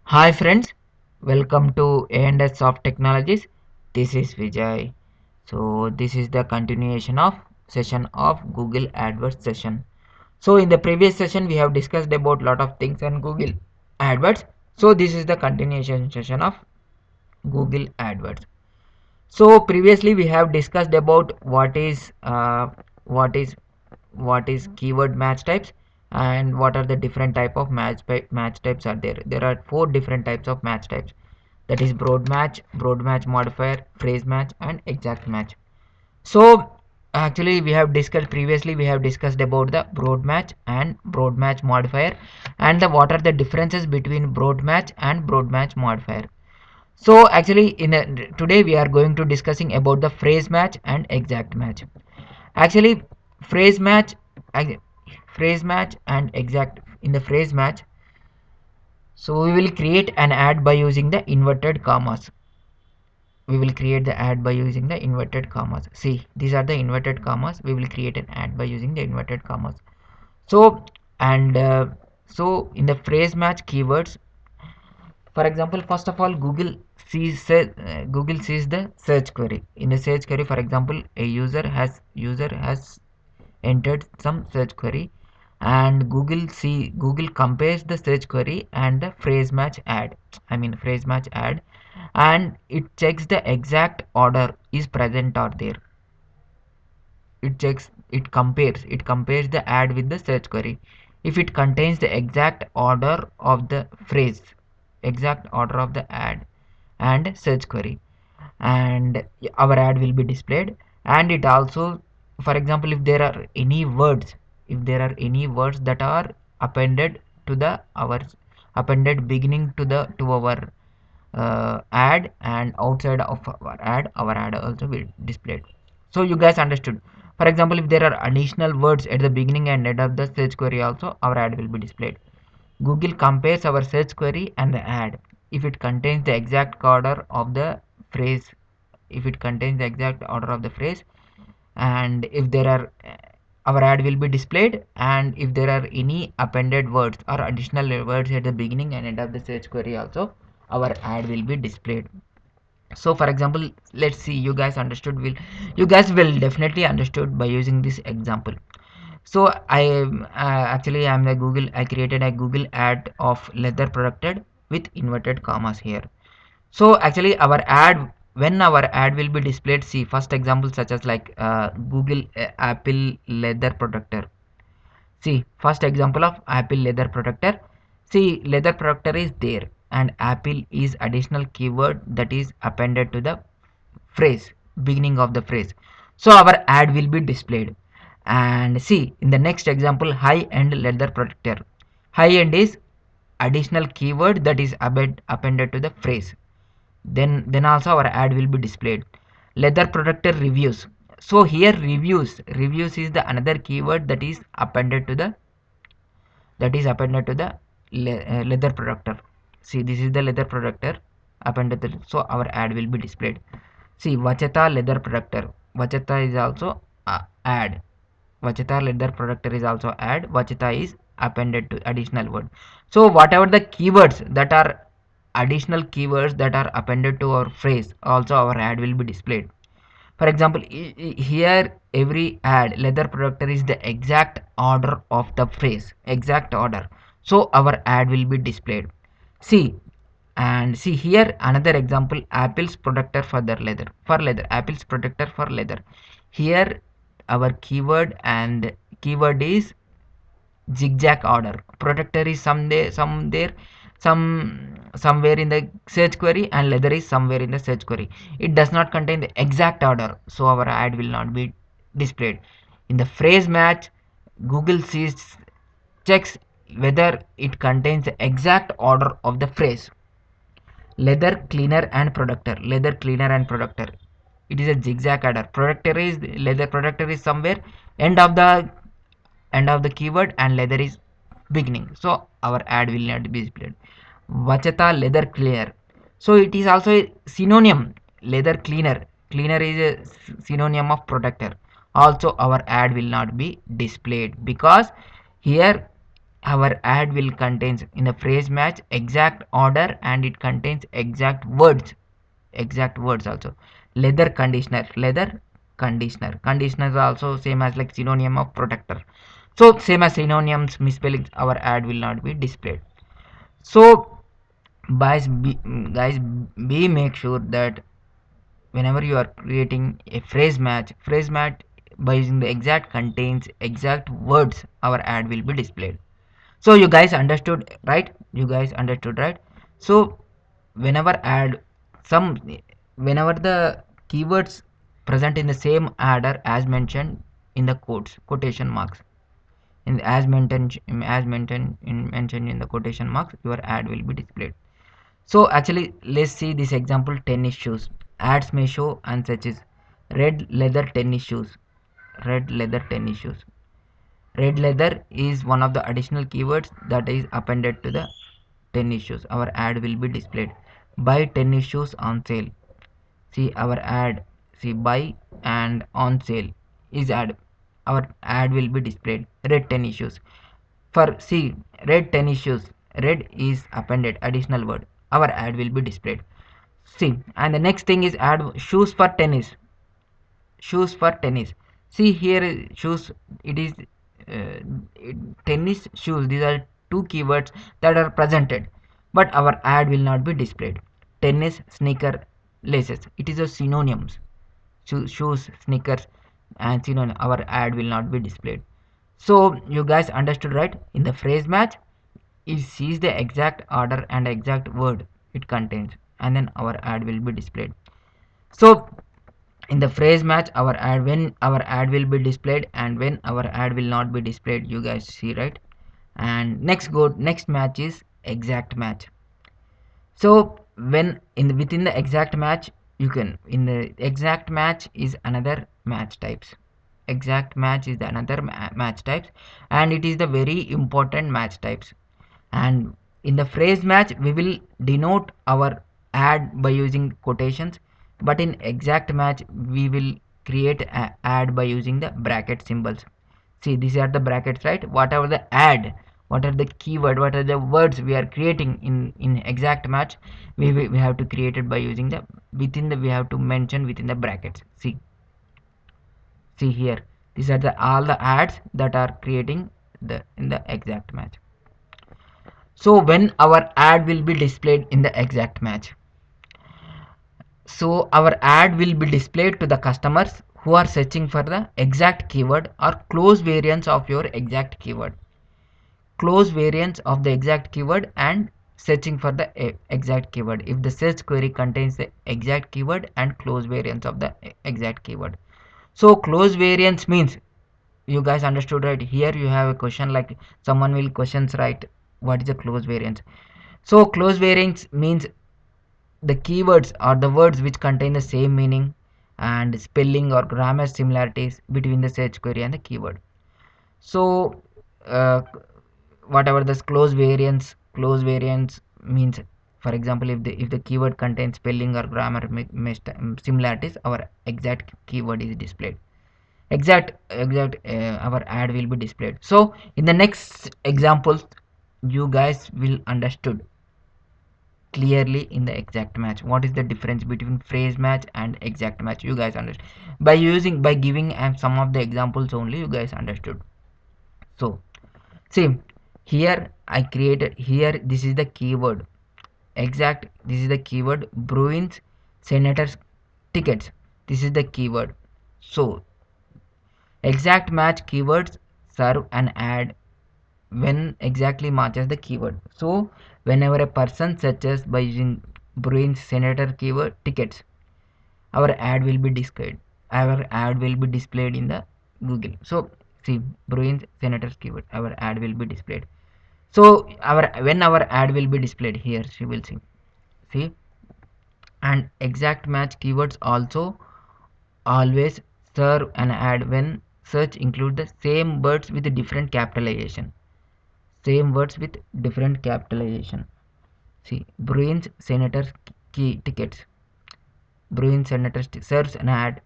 Hi friends, welcome to A&S Soft Technologies. This is Vijay. So this is the continuation of session of Google AdWords session. So in the previous session we have discussed about lot of things on Google AdWords. So this is the continuation session of Google AdWords. So previously we have discussed about what is what is keyword match types and what are the different type of match types are there. There are four different types of match types, that is broad match modifier, phrase match and exact match. So actually we have discussed about the broad match and broad match modifier and what are the differences between broad match and broad match modifier. So actually today we are going to discussing about the phrase match and exact match. Actually phrase match phrase match and exact. In the phrase match, so we will create an ad by using the inverted commas. We will create the ad by using the inverted commas. See, these are the inverted commas. We will create an ad by using the inverted commas. So and so in the phrase match keywords, for example, first of all, Google sees the search query. In the search query, for example, a user has entered some search query, and Google compares the search query and the phrase match ad. I mean phrase match ad, and it checks the exact order is present or there. It compares the ad with the search query. If it contains the exact order of the ad and search query, and our ad will be displayed. And it also, for example, if there are any words that are appended to the our appended beginning to our ad, and outside of our ad also will displayed. So you guys understood. For example, if there are additional words at the beginning and end of the search query also, our ad will be displayed. Google compares our search query and the ad. If it contains the exact order of the phrase, if it contains the exact order of the phrase, and if there are our ad will be displayed. And if there are any appended words or additional words at the beginning and end of the search query also, our ad will be displayed. So for example, let's see, you guys will definitely understood by using this example. So I created a Google ad of leather protected with inverted commas here. So actually our ad, when our ad will be displayed, see first example such as like Google Apple leather protector. See first example of Apple leather protector. See, leather protector is there and Apple is additional keyword that is appended to the phrase, beginning of the phrase. So our ad will be displayed. And see in the next example, high end leather protector. High end is additional keyword that is appended to the phrase. Then also our ad will be displayed. Leather protector reviews. So here reviews is the another keyword that is appended to the leather protector. See, this is the leather protector appended to, so our ad will be displayed. See, Vacheta leather protector. Vacheta is also ad. Vacheta leather protector is also ad. Vacheta is appended to additional word. So whatever the keywords that are additional keywords that are appended to our phrase, also our ad will be displayed. For example, here every ad leather protector is the exact order of the phrase, exact order. So our ad will be displayed. See, and see here another example, Apple's protector for the leather, Apple's protector for leather. Here our keyword is zigzag order. Protector is somewhere in the search query, and leather is somewhere in the search query. It does not contain the exact order, so our ad will not be displayed. In the phrase match, Google checks whether it contains the exact order of the phrase. Leather cleaner and protector. It is a zigzag order. Protector is somewhere end of the keyword, and leather is beginning, so our ad will not be displayed. Vacheta leather cleaner. So it is also a synonym. Leather cleaner is a synonym of protector. Also our ad will not be displayed because here our ad will contains in the phrase match exact order, and it contains exact words also. Leather conditioner is also same as like synonym of protector. So same as synonyms misspellings, our ad will not be displayed. So guys be make sure that whenever you are creating a phrase match by using the exact contains exact words, our ad will be displayed. So you guys understood, right? So whenever ad some whenever the keywords present in the same order as mentioned in the quotation marks, in mentioned in the quotation marks, your ad will be displayed. So actually let's see this example: tennis shoes. Ads may show and such is red leather tennis shoes. red leather tennis shoes Red leather is one of the additional keywords that is appended to the tennis shoes. Our ad will be displayed. Buy tennis shoes on sale. See our ad. See buy and on sale is ad. Our ad will be displayed. Red tennis shoes. For see red tennis shoes. Red is appended additional word. Our ad will be displayed. See, and the next thing is ad shoes for tennis. See here shoes, it is uh, tennis shoes. These are two keywords that are presented, but our ad will not be displayed. Tennis sneaker laces, it is a synonyms. Shoes, sneakers and synonym, our ad will not be displayed. So you guys understood, right? In the phrase match, it sees the exact order and exact word it contains, and then our ad will be displayed. So in the phrase match, our ad, when our ad will be displayed and when our ad will not be displayed, you guys see, right? And next match is exact match. So when in within the exact match, you can in the exact match is another match types. Exact match is the another match types, and it is the very important match types. And in the phrase match, we will denote our ad by using quotations, but in exact match we will create a ad by using the bracket symbols. See, these are the brackets, right? Whatever the ad, what are the keyword, what are the words we are creating in exact match, we have to create it by using the within the we have to mention within the brackets. See here, these are the all the ads that are creating the in the exact match. So when our ad will be displayed in the exact match, so our ad will be displayed to the customers who are searching for the exact keyword or close variants of your exact keyword. Close variants of the exact keyword and searching for the exact keyword. If the search query contains the exact keyword and close variants of the exact keyword. So close variants means, you guys understood, right? Here you have a question like someone will questions, right? What is a close variant? So close variants means the keywords are the words which contain the same meaning and spelling or grammar similarities between the search query and the keyword. So uh, whatever this close variants means, for example, if the keyword contains spelling or grammar similarities, our exact keyword is displayed. Our ad will be displayed. So in the next example, you guys will understood clearly in the exact match what is the difference between phrase match and exact match. You guys understood by giving some of the examples only, you guys understood. So see here I created here, this is the keyword exact, this is the keyword Bruins Senators tickets, this is the keyword. So exact match keywords serve an ad when exactly matches the keyword. So whenever a person searches by using Bruins Senator keyword tickets, our ad will be displayed. Our ad will be displayed in the Google. So see Bruins Senators keyword, our ad will be displayed. So our when our ad will be displayed here, she will see, and exact match keywords also always serve an ad when search include the same words with different capitalization. Same words with different capitalization. See, Bruins Senators key tickets. Bruins Senators serves an ad.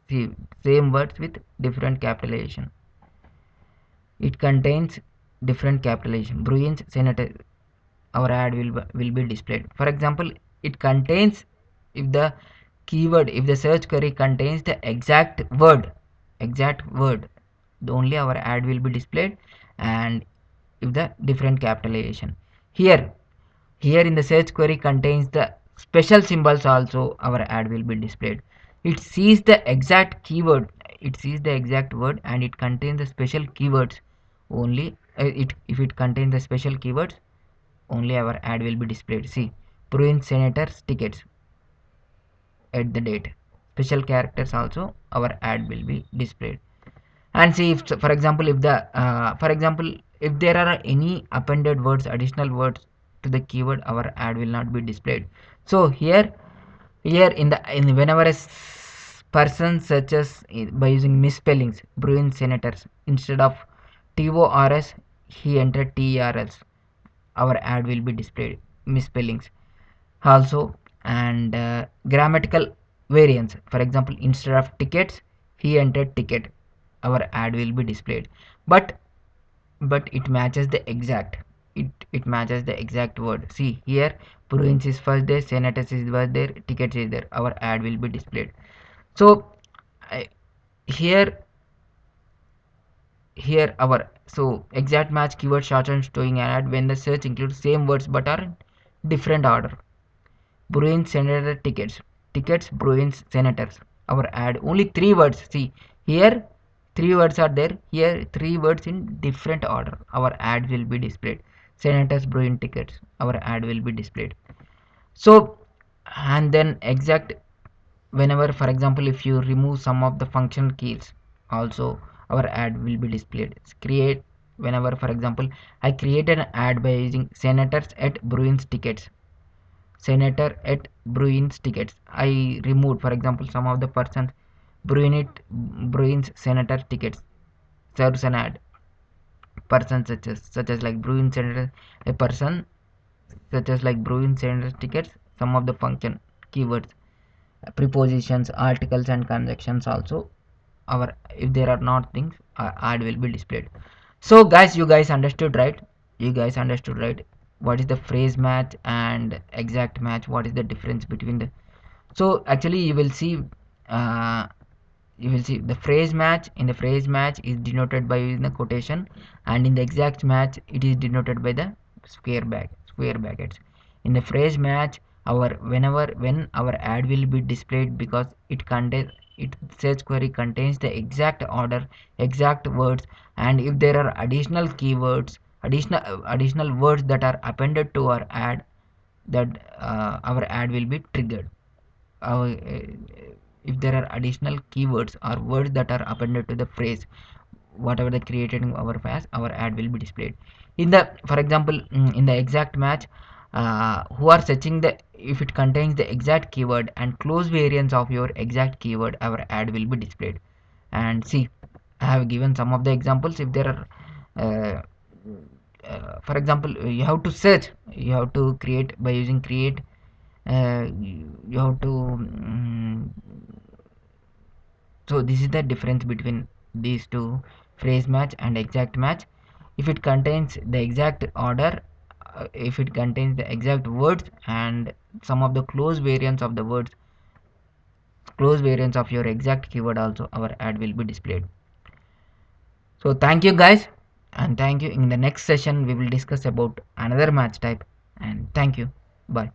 See, same words with different capitalization. It contains different capitalization. Bruins senator, our ad will be displayed. For example, it contains, if the keyword, if the search query contains the exact word, only our ad will be displayed. And if the different capitalization, here here in the search query contains the special symbols also, our ad will be displayed. It sees the exact keyword, it sees the exact word, and it contains the special keywords only. It if it contains the special keywords, only our ad will be displayed. See, Bruin senators tickets at the date, special characters also, our ad will be displayed. And see, if for example, if the for example, if there are any appended words, additional words to the keyword, our ad will not be displayed. So here in whenever person searches by using misspellings, Bruin senators, instead of TORS he entered TERS, our ad will be displayed misspellings also. And grammatical variance, for example, instead of tickets he entered ticket, our ad will be displayed. But it matches the exact, it matches the exact word. See here, Bruins is first there, senators is was there, tickets is there, our ad will be displayed. So I, here here our, so exact match keyword shortens showing an ad when the search includes same words but are in different order. Bruins senator tickets, tickets Bruins senators, our ad only three words. See here, three words are there, here three words in different order, our ad will be displayed. Senators Bruin tickets, our ad will be displayed. So, and then exact, whenever for example if you remove some of the function keys also, our ad will be displayed. Create, whenever for example I created an ad by using senators at Bruins tickets, senator at Bruins tickets, I removed for example some of the persons, Bruins senator tickets serves an ad, person such as like Bruins senator, a person such as like Bruins senator tickets, some of the function keywords, prepositions, articles and conjunctions also, our, if there are not things, ad will be displayed. So guys, you guys understood, right? You guys understood, right? What is the phrase match and exact match, what is the difference between the, so actually uh, you will see the phrase match. In the phrase match is denoted by using the quotation, and in the exact match it is denoted by the square brackets. In the phrase match, our, when our ad will be displayed, because it contains, it search query contains the exact order, exact words, and if there are additional keywords, additional words that are appended to our ad, that our ad will be triggered. If there are additional keywords or words that are appended to the phrase, whatever the created in our phrase, our ad will be displayed. In the, for example, in the exact match, who are searching the, if it contains the exact keyword and close variants of your exact keyword, our ad will be displayed. And see, I have given some of the examples. If there are for example, you have to search, you have to create by using create, you have to so this is the difference between these two, phrase match and exact match. If it contains the exact order, if it contains the exact words and some of the close variants of the words, close variants of your exact keyword also, our ad will be displayed. So thank you guys, and thank you. In the next session we will discuss about another match type, and thank you. Bye.